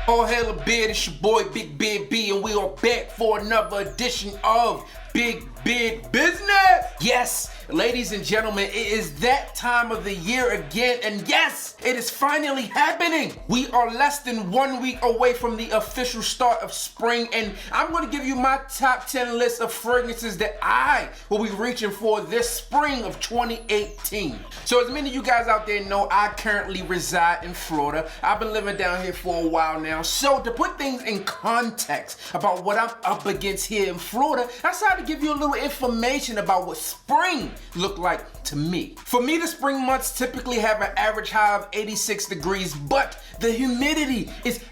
All hail a beard, it's your boy Big Beard B, and we are back for another edition of Big Beard Business. Yes, ladies and gentlemen, it is that time of the year again, and yes, it is finally happening. We are less than 1 week away from the official start of spring, and I'm going to give you my top 10 list of fragrances that I will be reaching for this spring of 2018. So as many of you guys out there know, I currently reside in Florida. I've been living down here for a while now. So to put things in context about what I'm up against here in Florida, I decided to give you a little information about what spring looked like to me. For me, the spring months typically have an average high of 86 degrees, but the humidity is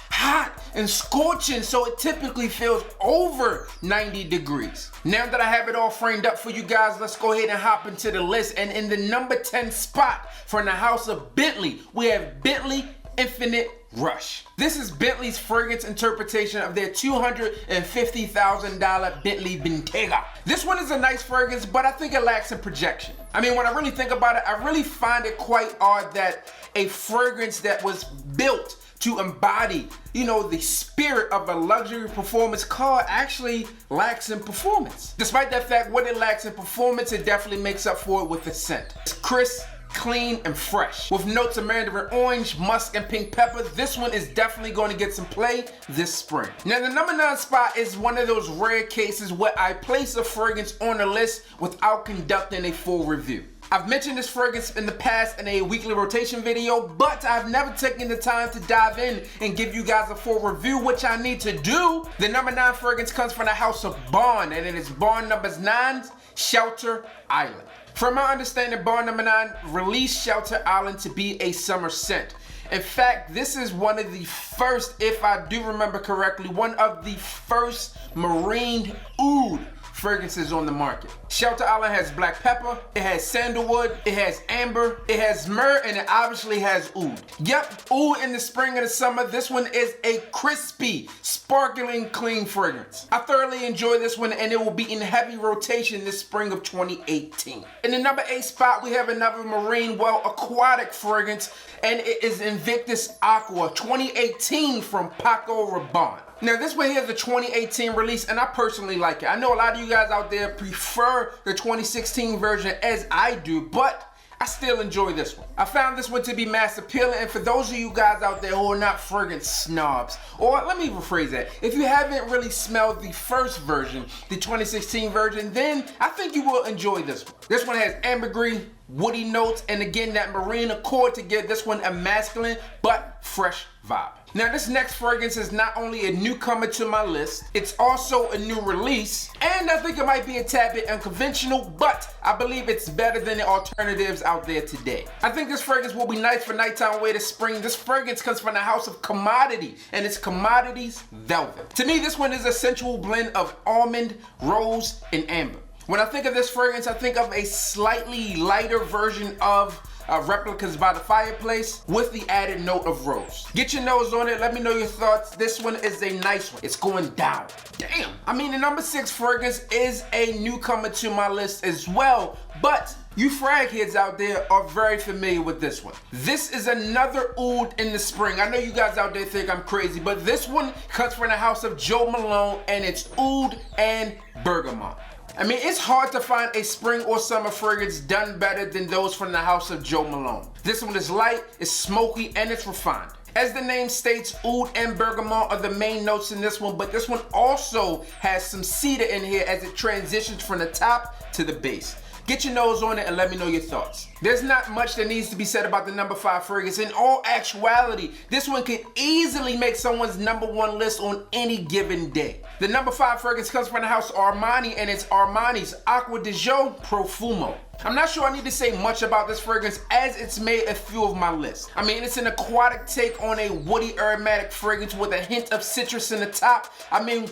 hot and scorching, so it typically feels over 90 degrees. Now that I have it all framed up for you guys, let's go ahead and hop into the list. And in the number 10 spot from the house of Bentley, we have Bentley Infinite Rush. This is Bentley's fragrance interpretation of their $250,000 Bentley Bentayga. This one is a nice fragrance, but I think it lacks in projection. I mean, when I really think about it, I really find it quite odd that a fragrance that was built to embody, the spirit of a luxury performance car actually lacks in performance. Despite that fact, what it lacks in performance, it definitely makes up for it with the scent. It's crisp, clean, and fresh. With notes of mandarin orange, musk, and pink pepper, this one is definitely going to get some play this spring. Now, the number 9 spot is one of those rare cases where I place a fragrance on the list without conducting a full review. I've mentioned this fragrance in the past in a weekly rotation video, but I've never taken the time to dive in and give you guys a full review, which I need to do. The number 9 fragrance comes from the house of Bond, and it is Bond number 9's Shelter Island. From my understanding, Bond number 9 released Shelter Island to be a summer scent. In fact, this is one of the first, if I do remember correctly, one of the first marine oud fragrances on the market. Shelter Island has black pepper, it has sandalwood, it has amber, it has myrrh, and it obviously has oud. Yep, oud in the spring and the summer. This one is a crispy, sparkling, clean fragrance. I thoroughly enjoy this one, and it will be in heavy rotation this spring of 2018. In the number 8 spot, we have another marine, aquatic fragrance, and it is Invictus Aqua 2018 from Paco Rabanne. Now, this one here is the 2018 release, and I personally like it. I know a lot of you guys out there prefer the 2016 version as I do, but I still enjoy this one. I found this one to be mass appealing, and for those of you guys out there who are not fragrance snobs, or let me rephrase that, if you haven't really smelled the first version, the 2016 version, then I think you will enjoy this one. This one has ambergris, woody notes, and again that marine accord to give this one a masculine but fresh vibe. Now, this next fragrance is not only a newcomer to my list, it's also a new release, and I think it might be a tad bit unconventional, but I believe it's better than the alternatives out there today. I think this fragrance will be nice for nighttime wear this spring. This fragrance comes from the house of Commodity, and it's Commodity's Velvet. To me, this one is a sensual blend of almond, rose, and amber. When I think of this fragrance, I think of a slightly lighter version of Replicas by the Fireplace with the added note of rose. Get your nose on it, let me know your thoughts. This one is a nice one. It's going down. Damn. I mean, the number 6 fragrance is a newcomer to my list as well, but you frag heads out there are very familiar with this one. This is another oud in the spring. I know you guys out there think I'm crazy, but this one comes from the house of Jo Malone, and it's oud and bergamot. I mean, it's hard to find a spring or summer fragrance done better than those from the house of Jo Malone. This one is light, it's smoky, and it's refined. As the name states, oud and bergamot are the main notes in this one, but this one also has some cedar in here as it transitions from the top to the base. Get your nose on it and let me know your thoughts. There's not much that needs to be said about the number 5 fragrance. In all actuality, this one could easily make someone's number 1 list on any given day. The number 5 fragrance comes from the house Armani, and it's Armani's Acqua di Gio Profumo. I'm not sure I need to say much about this fragrance as it's made a few of my list. I mean, it's an aquatic take on a woody aromatic fragrance with a hint of citrus in the top. I mean,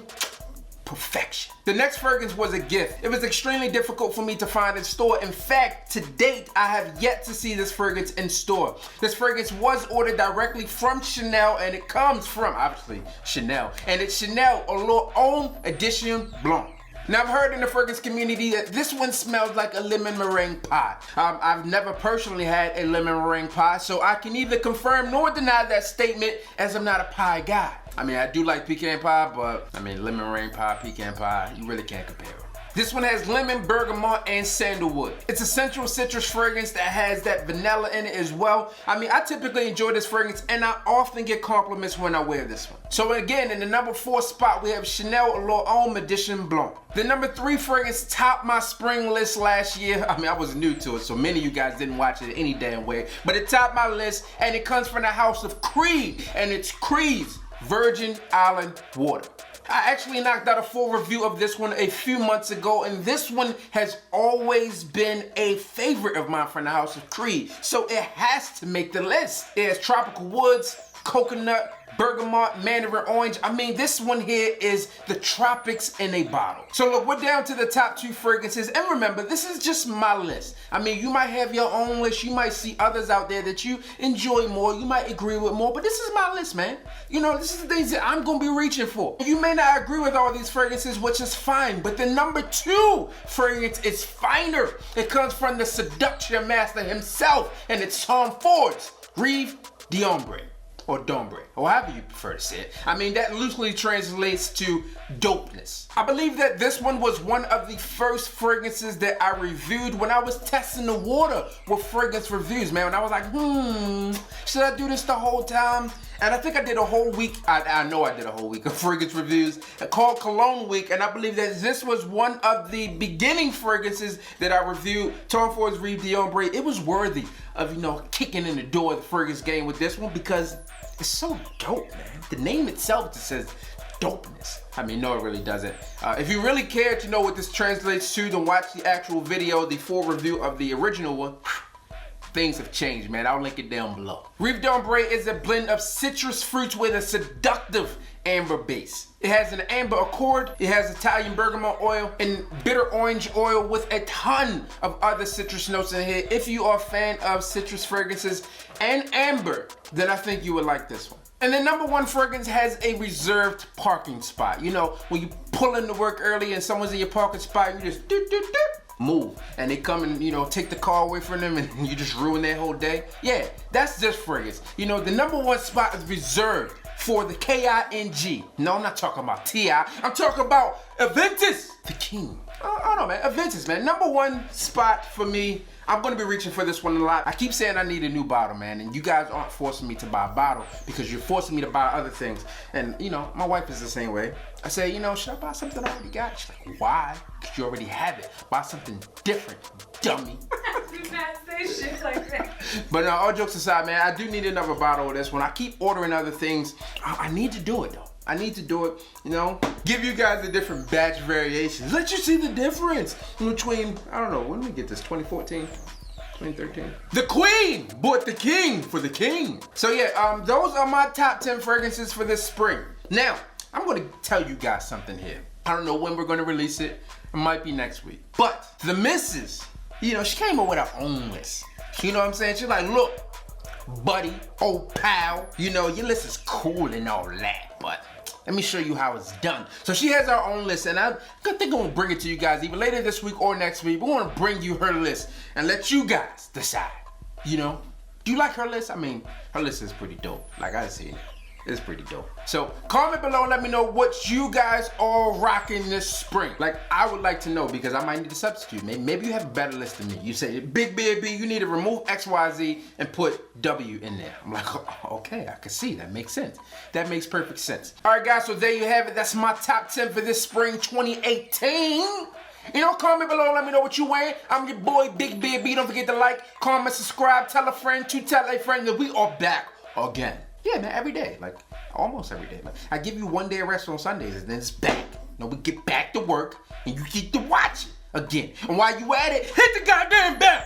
perfection. The next fragrance was a gift. It was extremely difficult for me to find in store. In fact, to date, I have yet to see this fragrance in store. This fragrance was ordered directly from Chanel, and it comes from, obviously, Chanel. And it's Chanel Allure Homme Edition Blanc. Now, I've heard in the fragrance community that this one smells like a lemon meringue pie. I've never personally had a lemon meringue pie, so I can neither confirm nor deny that statement, as I'm not a pie guy. I mean, I do like pecan pie, but I mean, lemon meringue pie, pecan pie, you really can't compare them. This one has lemon, bergamot, and sandalwood. It's a sensual citrus fragrance that has that vanilla in it as well. I mean, I typically enjoy this fragrance, and I often get compliments when I wear this one. So again, in the number 4 spot, we have Chanel L'Homme Edition Blanc. The number 3 fragrance topped my spring list last year. I mean, I was new to it, so many of you guys didn't watch it any damn way, but it topped my list, and it comes from the house of Creed, and it's Creed's Virgin Island Water. I actually knocked out a full review of this one a few months ago, and this one has always been a favorite of mine from the house of Creed, so it has to make the list. It has tropical woods, coconut, bergamot, mandarin orange. I mean, this one here is the tropics in a bottle. So look, we're down to the top 2 fragrances, and remember, this is just my list. I mean, you might have your own list, you might see others out there that you enjoy more, you might agree with more, but this is my list, man. You know, this is the things that I'm gonna be reaching for. You may not agree with all these fragrances, which is fine, but the number 2 fragrance is finer. It comes from the seduction master himself, and it's Tom Ford's Rive d'Ombre. Or d'ombre, or however you prefer to say it. I mean, that loosely translates to dopeness. I believe that this one was one of the first fragrances that I reviewed when I was testing the water with fragrance reviews, man. When I was like, should I do this the whole time? And I think I did a whole week, I know I did a whole week of fragrance reviews called Cologne Week, and I believe that this was one of the beginning fragrances that I reviewed, Tom Ford's Rive d'Ombre. It was worthy of, you know, kicking in the door of the fragrance game with this one because it's so dope, man. The name itself just says dopeness. I mean, no, it really doesn't. If you really care to know what this translates to, then watch the actual video, the full review of the original one. Things have changed, man. I'll link it down below. Rive d'Ombre is a blend of citrus fruits with a seductive amber base. It has an amber accord, it has Italian bergamot oil, and bitter orange oil with a ton of other citrus notes in here. If you are a fan of citrus fragrances and amber, then I think you would like this one. And the number 1 fragrance has a reserved parking spot. You know, when you pull into work early and someone's in your parking spot, you just doop, doop, doop. Move, and they come and, you know, take the car away from them and you just ruin their whole day. Yeah, that's this fragrance. You know, the number 1 spot is reserved for the K-I-N-G. No, I'm not talking about T-I. I'm talking about Invictus, the king. I don't know, man. Invictus, man. Number 1 spot for me. I'm gonna be reaching for this one a lot. I keep saying I need a new bottle, man, and you guys aren't forcing me to buy a bottle because you're forcing me to buy other things. And, you know, my wife is the same way. I say, you know, should I buy something I already got? She's like, why? Because you already have it. Buy something different, dummy. Do not say shit like that. But all jokes aside, man, I do need another bottle of this one. I keep ordering other things. I need to do it, though. I need to do it, you know, give you guys the different batch variations. Let you see the difference between, I don't know, when did we get this, 2014? 2013. The queen bought the king for the king. So yeah, those are my top 10 fragrances for this spring. Now, I'm gonna tell you guys something here. I don't know when we're gonna release it. It might be next week. But the missus, you know, she came up with her own list. You know what I'm saying? She's like, look, buddy, old pal, you know, your list is cool and all that, but let me show you how it's done. So she has her own list, and I think I'm gonna bring it to you guys either later this week or next week. We wanna bring you her list and let you guys decide. You know, do you like her list? I mean, her list is pretty dope. Like I see, it's pretty dope. So comment below and let me know what you guys are rocking this spring. Like, I would like to know because I might need to substitute. Maybe you have a better list than me. You say, Big Beard B, you need to remove X, Y, Z and put W in there. I'm like, oh, okay, I can see. That makes sense. That makes perfect sense. All right, guys, so there you have it. That's my top 10 for this spring 2018. You know, comment below and let me know what you wearing. I'm your boy, Big Beard B. Don't forget to like, comment, subscribe, tell a friend to tell a friend that we are back again. Yeah, man, every day, like almost every day. Like, I give you 1 day of rest on Sundays and then it's back. You know, we get back to work and you get to watch it again. And while you at it, hit the goddamn bell.